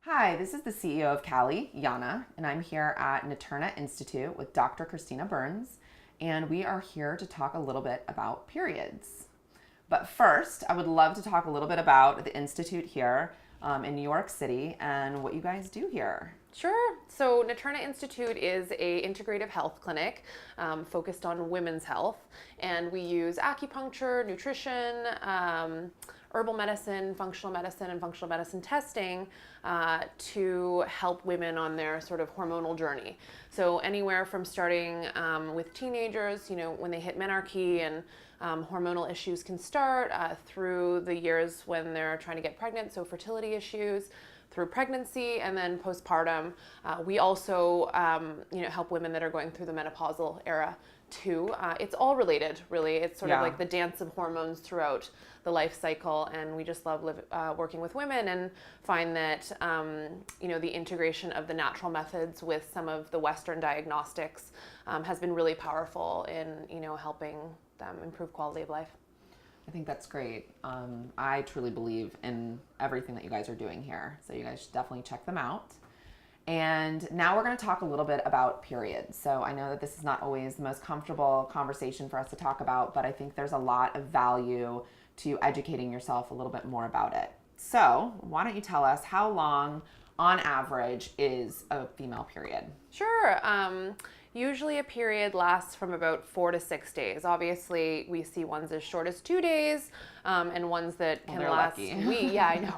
Hi, this is the CEO of Cali, Jonna, and I'm here at Naturna Institute with Dr. Christina Burns, and we are here to talk a little bit about periods. But first, I would love to talk a little bit about the Institute here in New York City and what you guys do here. Sure. So Naturna Institute is a integrative health clinic focused on women's health, and we use acupuncture, nutrition, herbal medicine, and functional medicine testing to help women on their sort of hormonal journey. So anywhere from starting with teenagers, when they hit menarche and hormonal issues can start through the years when they're trying to get pregnant, so fertility issues, through pregnancy, and then postpartum. We also help women that are going through the menopausal era too. It's all related, really. It's sort of like the dance of hormones throughout the life cycle, and we just love working with women and find that the integration of the natural methods with some of the Western diagnostics has been really powerful in helping them improve quality of life. I think that's great. I truly believe in everything that you guys are doing here, so you guys should definitely check them out. And now we're going to talk a little bit about periods. So I know that this is not always the most comfortable conversation for us to talk about, but I think there's a lot of value to educating yourself a little bit more about it. So why don't you tell us how long, on average, is a female period? Sure. Usually a period lasts from about 4 to 6 days. Obviously, we see ones as short as 2 days, and ones that can last weeks. Yeah, I know.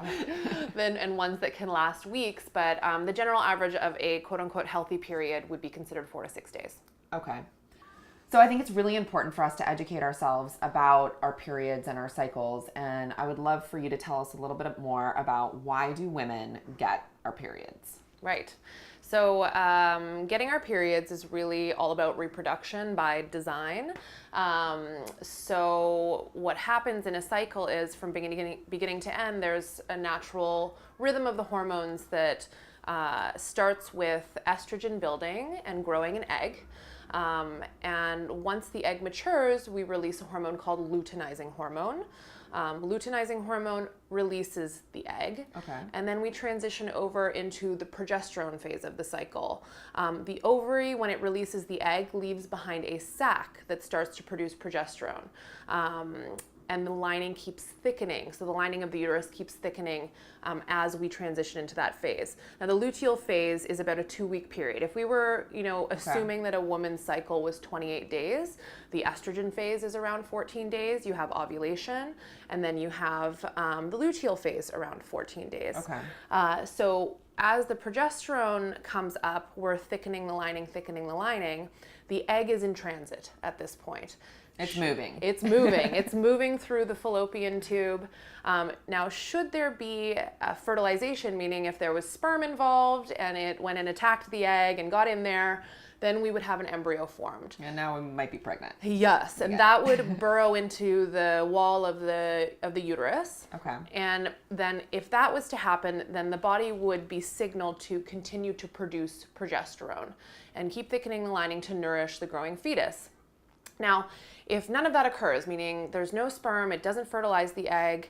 And ones that can last weeks. But the general average of a quote-unquote healthy period would be considered 4 to 6 days. Okay. So I think it's really important for us to educate ourselves about our periods and our cycles. And I would love for you to tell us a little bit more about why do women get our periods? Right. So getting our periods is really all about reproduction by design. So what happens in a cycle is from beginning to end, there's a natural rhythm of the hormones that starts with estrogen building and growing an egg. And once the egg matures, we release a hormone called luteinizing hormone. Luteinizing hormone releases the egg, and then we transition over into the progesterone phase of the cycle. The ovary, when it releases the egg, leaves behind a sac that starts to produce progesterone. And the lining keeps thickening. So the lining of the uterus keeps thickening as we transition into that phase. Now the luteal phase is about a 2-week period. If we were, assuming that a woman's cycle was 28 days, the estrogen phase is around 14 days. You have ovulation, and then you have the luteal phase around 14 days. So as the progesterone comes up, we're thickening the lining. The egg is in transit at this point. It's moving. It's moving through the fallopian tube. Now, should there be fertilization, meaning if there was sperm involved and it went and attacked the egg and got in there, then we would have an embryo formed. And now we might be pregnant. Yes, and that would burrow into the wall of the uterus. And then if that was to happen, then the body would be signaled to continue to produce progesterone and keep thickening the lining to nourish the growing fetus. Now, if none of that occurs, meaning there's no sperm, it doesn't fertilize the egg,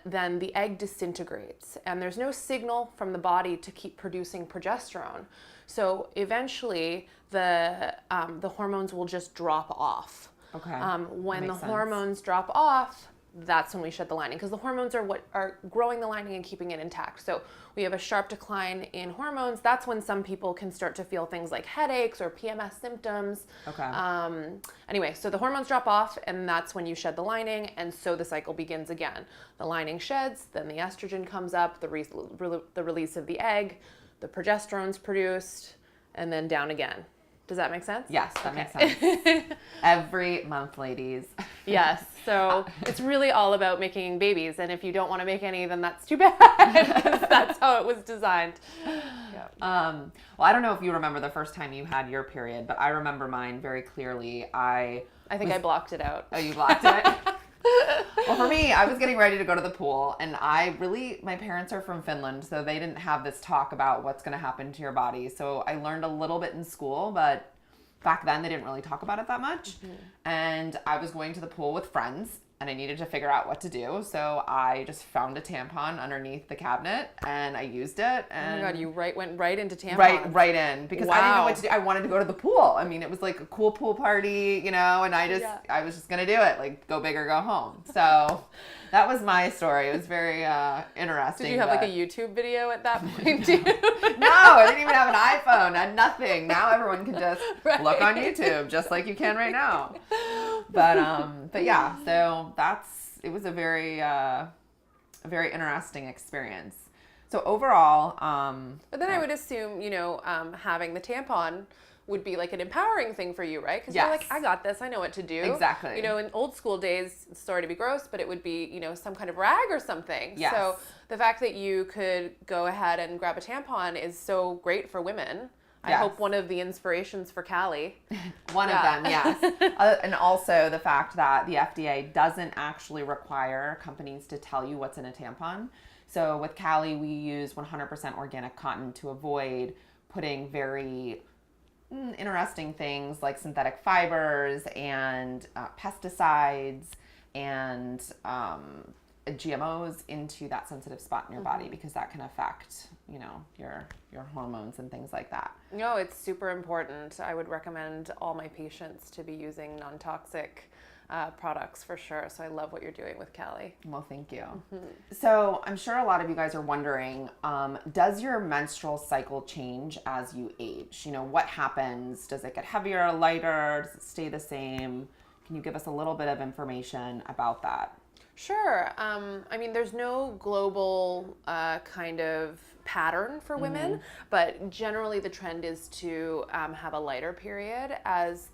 then the egg disintegrates, and there's no signal from the body to keep producing progesterone. So eventually, the hormones will just drop off. When the hormones drop off, that's when we shed the lining, because the hormones are what are growing the lining and keeping it intact. So we have a sharp decline in hormones. That's when some people can start to feel things like headaches or PMS symptoms. Anyway, so the hormones drop off, and that's when you shed the lining, and so the cycle begins again. The lining sheds, then the estrogen comes up, the release of the egg, the progesterone's produced, and then down again. Does that make sense? Yes, that makes sense. Every month, ladies. Yes. So it's really all about making babies. And if you don't want to make any, then that's too bad. That's how it was designed. Well, I don't know if you remember the first time you had your period, but I remember mine very clearly. I think I blocked it out. Oh, you blocked it? Well, for me, I was getting ready to go to the pool, and my parents are from Finland, so they didn't have this talk about what's going to happen to your body. So I learned a little bit in school, but back then they didn't really talk about it that much. And I was going to the pool with friends, and I needed to figure out what to do. So I just found a tampon underneath the cabinet and I used it. And oh my God, you went right into tampons. Right in, because I didn't know what to do. I wanted to go to the pool. I mean, it was like a cool pool party, you know, and I was just going to do it, like go big or go home. So that was my story. It was very interesting. Did you have like a YouTube video at that point too? No, I didn't even have an iPhone. I had nothing. Now everyone can just look on YouTube just like you can right now. But yeah, so it was a very interesting experience. So overall, but then I would assume, you know, having the tampon would be like an empowering thing for you, right? Because you're like, I got this, I know what to do. Exactly. You know, in old school days, sorry to be gross, but it would be, you know, some kind of rag or something. Yes. So the fact that you could go ahead and grab a tampon is so great for women. I hope one of the inspirations for Callie. One of them, yes. And also the fact that the FDA doesn't actually require companies to tell you what's in a tampon. So with Callie, we use 100% organic cotton to avoid putting very interesting things like synthetic fibers and pesticides and GMOs into that sensitive spot in your body, because that can affect, you know, your hormones and things like that. No, it's super important. I would recommend all my patients to be using non-toxic products for sure. So I love what you're doing with Callie. Well, thank you. Mm-hmm. So I'm sure a lot of you guys are wondering, does your menstrual cycle change as you age? You know, what happens? Does it get heavier, lighter? Does it stay the same? Can you give us a little bit of information about that? Sure. I mean, there's no global kind of pattern for women, but generally the trend is to have a lighter period as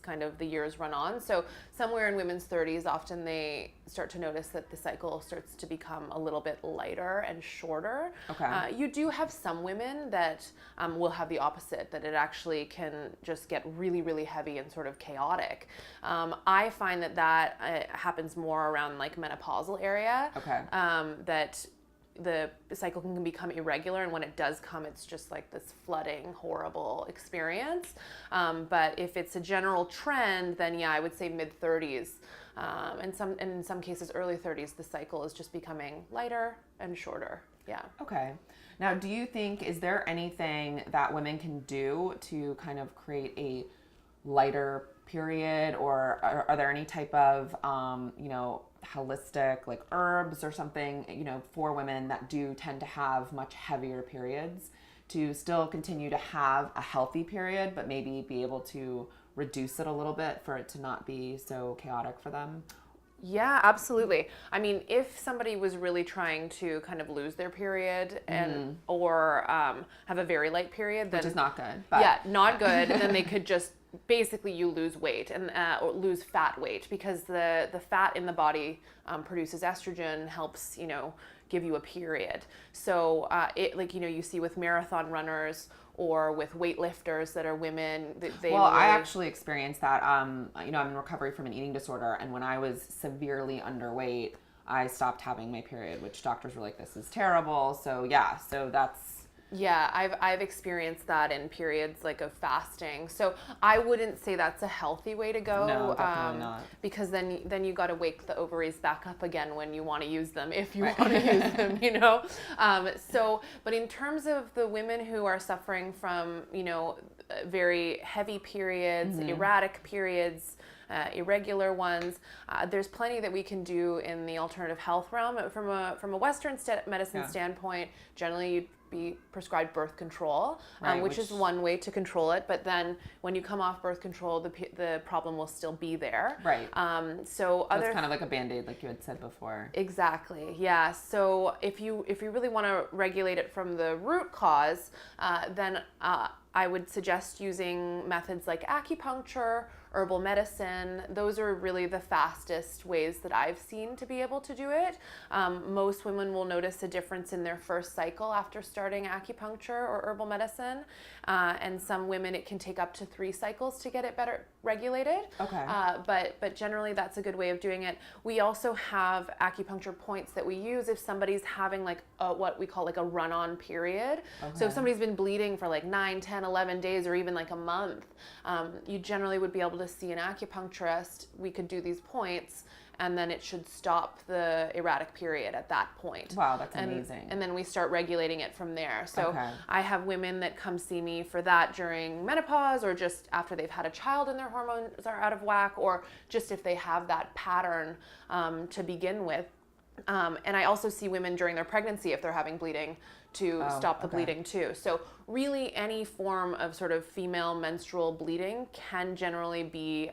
kind of the years run on. So somewhere in women's 30s, often they start to notice that the cycle starts to become a little bit lighter and shorter. Okay. You do have some women that will have the opposite, that it actually can just get really, really heavy and sort of chaotic. I find that happens more around like menopausal area. Okay. That the cycle can become irregular, and when it does come, it's just like this flooding, horrible experience. But if it's a general trend, then yeah, I would say mid-30s, and in some cases early 30s, the cycle is just becoming lighter and shorter. Yeah. Okay. Now, do you think, is there anything that women can do to kind of create a lighter period, or are there any type of, you know, holistic like herbs or something, you know, for women that do tend to have much heavier periods, to still continue to have a healthy period, but maybe be able to reduce it a little bit for it to not be so chaotic for them? Yeah, absolutely. I mean, if somebody was really trying to kind of lose their period and or have a very light period, then which is not good. But, yeah, not good. Then they could just basically you lose weight and or lose fat weight, because the fat in the body produces estrogen, helps, you know, give you a period. So it, like, you know, you see with marathon runners or with weightlifters that are women, they well, really... I actually experienced that. You know, I'm in recovery from an eating disorder, and when I was severely underweight, I stopped having my period, which doctors were like, "This is terrible." So yeah, so that's... Yeah, I've experienced that in periods like of fasting. So I wouldn't say that's a healthy way to go. No, definitely not. Because then you got to wake the ovaries back up again when you want to use them, if you want to use them, you know. But in terms of the women who are suffering from, you know, very heavy periods, erratic periods, irregular ones, there's plenty that we can do in the alternative health realm. From a Western medicine standpoint, generally you'd be prescribed birth control, which is one way to control it. But then when you come off birth control, the problem will still be there. Right. So it's kind of like a Band-Aid, like you had said before. Exactly. Yeah. So if you really want to regulate it from the root cause, then I would suggest using methods like acupuncture, herbal medicine. Those are really the fastest ways that I've seen to be able to do it. Most women will notice a difference in their first cycle after starting acupuncture or herbal medicine. And some women, it can take up to 3 cycles to get it better regulated. Okay. But generally that's a good way of doing it. We also have acupuncture points that we use if somebody's having like what we call like a run-on period. Okay. So if somebody's been bleeding for like 9, 10, 11 days or even like a month, you generally would be able to see an acupuncturist. We could do these points and then it should stop the erratic period at that point. Wow, that's amazing. And then we start regulating it from there. So Okay. I have women that come see me for that during menopause, or just after they've had a child and their hormones are out of whack, or just if they have that pattern to begin with. And I also see women during their pregnancy if they're having bleeding to stop the bleeding too. So really any form of sort of female menstrual bleeding can generally be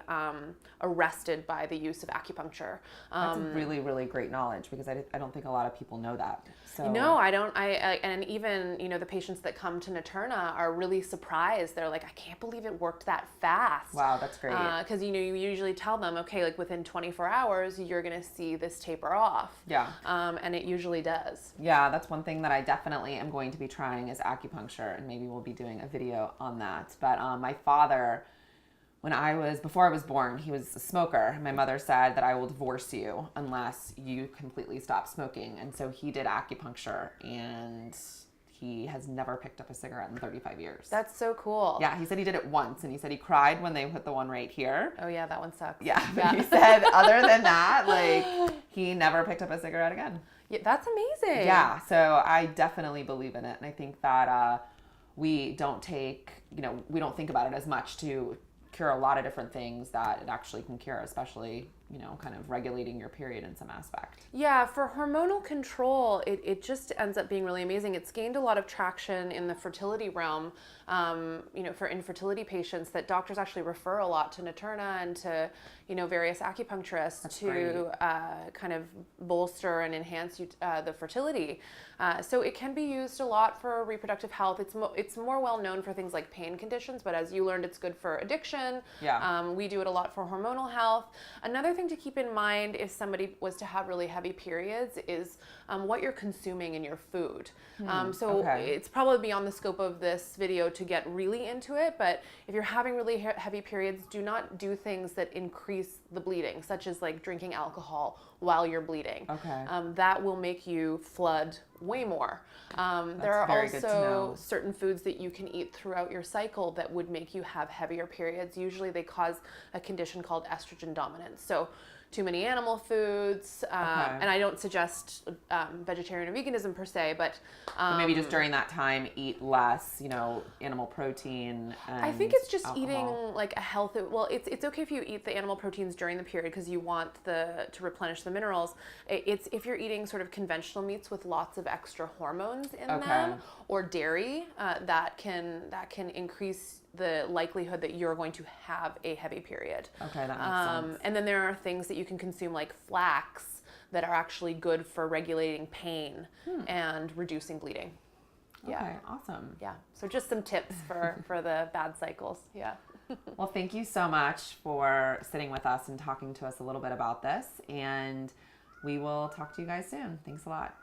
arrested by the use of acupuncture. That's really, really great knowledge, because I don't think a lot of people know that. So No, I don't. And even, the patients that come to Naturna are really surprised. They're like, I can't believe it worked that fast. Wow, that's great. Because, you usually tell them, okay, like within 24 hours, you're going to see this taper off. Yeah. And it usually does. Yeah, that's one thing that I definitely am going to be trying is acupuncture, and maybe we'll be doing a video on that. But my father, before I was born, he was a smoker. My mother said that I will divorce you unless you completely stop smoking. And so he did acupuncture, and he has never picked up a cigarette in 35 years. That's so cool. Yeah, he said he did it once, and he said he cried when they put the one right here. Oh yeah, that one sucks. Yeah, but he said other than that, like, he never picked up a cigarette again. Yeah, that's amazing. Yeah, so I definitely believe in it. And I think that we don't think about it as much to cure a lot of different things that it actually can cure, especially, kind of regulating your period in some aspect. Yeah, for hormonal control, it just ends up being really amazing. It's gained a lot of traction in the fertility realm, for infertility patients, that doctors actually refer a lot to Naturna and to, various acupuncturists. That's to kind of bolster and enhance the fertility. So it can be used a lot for reproductive health. It's more well known for things like pain conditions, but as you learned, it's good for addiction. Yeah. We do it a lot for hormonal health. Another thing to keep in mind if somebody was to have really heavy periods is what you're consuming in your food. It's probably beyond the scope of this video to get really into it, but if you're having really heavy periods, do not do things that increase the bleeding, such as like drinking alcohol while you're bleeding. Okay. That will make you flood way more. There are also certain foods that you can eat throughout your cycle that would make you have heavier periods. Usually they cause a condition called estrogen dominance. So too many animal foods, and I don't suggest vegetarian or veganism per se, but maybe just during that time eat less, animal protein. And I think it's just alcohol. eating like a healthy. Well, it's okay if you eat the animal proteins during the period because you want to replenish the minerals. It's if you're eating sort of conventional meats with lots of extra hormones in them, or dairy, that can increase the likelihood that you're going to have a heavy period. Okay, that makes sense. And then there are things that you can consume like flax that are actually good for regulating pain and reducing bleeding. Yeah. Okay, awesome. Yeah. So just some tips for the bad cycles. Yeah. Well, thank you so much for sitting with us and talking to us a little bit about this. And we will talk to you guys soon. Thanks a lot.